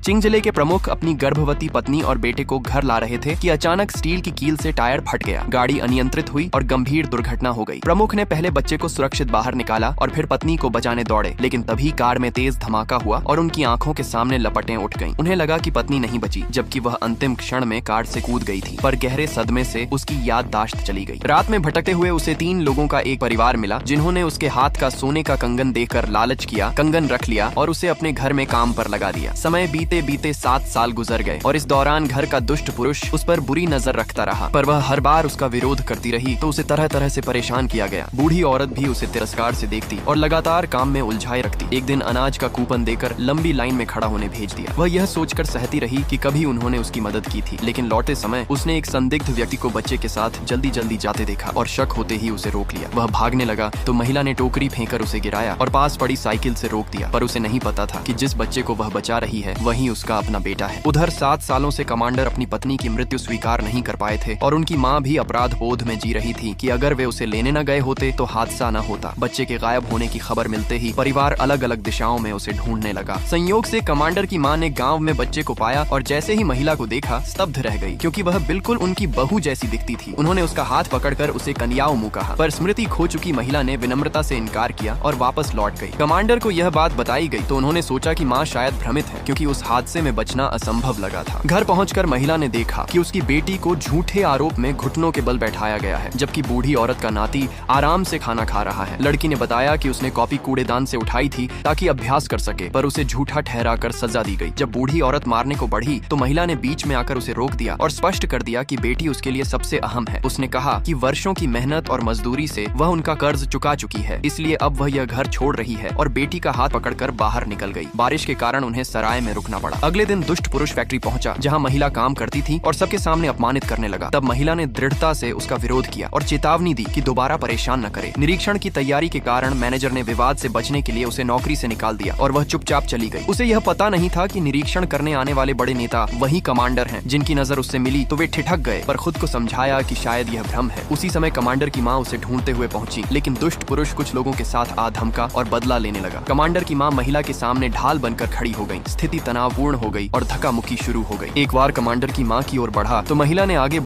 चिंग जिले के प्रमुख अपनी गर्भवती पत्नी और बेटे को घर ला रहे थे कि अचानक स्टील की कील से टायर फट गया। गाड़ी अनियंत्रित हुई और गंभीर दुर्घटना हो गई। प्रमुख ने पहले बच्चे को सुरक्षित बाहर निकाला और फिर पत्नी को बचाने दौड़े, लेकिन तभी कार में तेज धमाका हुआ और उनकी आंखों के सामने लपटें उठ गईं। उन्हें लगा कि पत्नी नहीं बची, जबकि वह अंतिम क्षण में कार से कूद गई थी, पर गहरे सदमे से उसकी याददाश्त चली गई। रात में भटकते हुए उसे 3 लोगों का एक परिवार मिला, जिन्होंने उसके हाथ का सोने का कंगन देकर लालच किया, कंगन रख लिया और उसे अपने घर में काम पर लगा दिया। समय बीते बीते 7 साल गुजर गए और इस दौरान घर का दुष्ट पुरुष उस पर बुरी नजर रखता रहा, पर वह हर बार उसका विरोध करती रही तो उसे तरह तरह से परेशान किया गया। बूढ़ी औरत भी उसे तिरस्कार से देखती और लगातार काम में उलझाए रखती। एक दिन अनाज का कूपन देकर लंबी लाइन में खड़ा होने भेज दिया। वह यह सोचकर सहती रही कि कभी उन्होंने उसकी मदद की थी, लेकिन लौटे समय उसने एक संदिग्ध व्यक्ति को बच्चे के साथ जल्दी जल्दी जाते देखा और शक होते ही उसे रोक लिया। वह भागने लगा तो महिला ने टोकरी फेंककर उसे गिराया और पास पड़ी साइकिल से रोक दिया, पर उसे नहीं पता था कि जिस बच्चे को वह बचा रही है वही उसका अपना बेटा है। उधर 7 सालों से कमांडर अपनी पत्नी की मृत्यु स्वीकार नहीं कर पाए थे और उनकी माँ भी अपराध बोध में जी रही थी कि अगर वे उसे लेने न गए होते तो हादसा न होता। बच्चे के गायब होने की खबर मिलते ही परिवार अलग अलग दिशाओं में उसे ढूंढने लगा। संयोग से कमांडर की माँ ने गाँव में बच्चे को पाया और जैसे ही महिला को देखा स्तब्ध रह गई, क्योंकि वह बिल्कुल उनकी बहू जैसी दिखती थी। उन्होंने उसका हाथ पकड़कर उसे कन्याओं मुँह कहा, पर स्मृति खो चुकी महिला ने विनम्रता से इनकार किया और वापस लौट गई। कमांडर को यह बात बताई गई तो उन्होंने सोचा कि माँ शायद भ्रमित है, क्योंकि उस हादसे में बचना असंभव लगा था। घर पहुंचकर महिला ने देखा कि उसकी बेटी को झूठे आरोप में घुटनों के बल बैठाया गया है, जबकि बूढ़ी औरत का नाती आराम से खाना खा रहा है। लड़की ने बताया कि उसने कॉपी कूड़ेदान से उठाई थी ताकि अभ्यास कर सके, पर उसे झूठा ठहराकर सजा दी गई। जब बूढ़ी औरत मारने को बढ़ी तो महिला ने बीच में आकर उसे रोक दिया और स्पष्ट कर दिया कि बेटी उसके लिए सबसे अहम है। उसने कहा कि वर्षों की मेहनत और मजदूरी से वह उनका कर्ज चुका चुकी है, इसलिए अब वह यह घर छोड़ रही है, और बेटी का हाथ पकड़कर बाहर निकल गई। बारिश के कारण उन्हें सराय में रुकना पड़ा। अगले दिन दुष्ट पुरुष फैक्ट्री पहुंचा, जहां महिला काम करती थी, और सबके सामने अपमानित करने लगा। तब महिला ने दृढ़ता से उसका विरोध किया और चेतावनी दी कि दोबारा परेशान न करे। निरीक्षण की तैयारी के कारण मैनेजर ने विवाद से बचने के लिए उसे नौकरी से निकाल दिया और वह चुपचाप चली गई। उसे यह पता नहीं था कि निरीक्षण करने आने वाले बड़े नेता वही कमांडर हैं, जिनकी नजर उससे मिली तो वे ठिठक गए, पर खुद को समझाया कि शायद यह भ्रम है। उसी समय कमांडर की माँ उसे ढूंढते हुए पहुंची, लेकिन दुष्ट पुरुष कुछ लोगों के साथ आ धमका और बदला लेने लगा। कमांडर की माँ महिला के सामने ढाल बनकर खड़ी हो गई। स्थिति तनावपूर्ण हो गई और धक्का मुक्की शुरू हो गई। एक बार कमांडर की माँ की ओर बढ़ा तो महिला ने आगे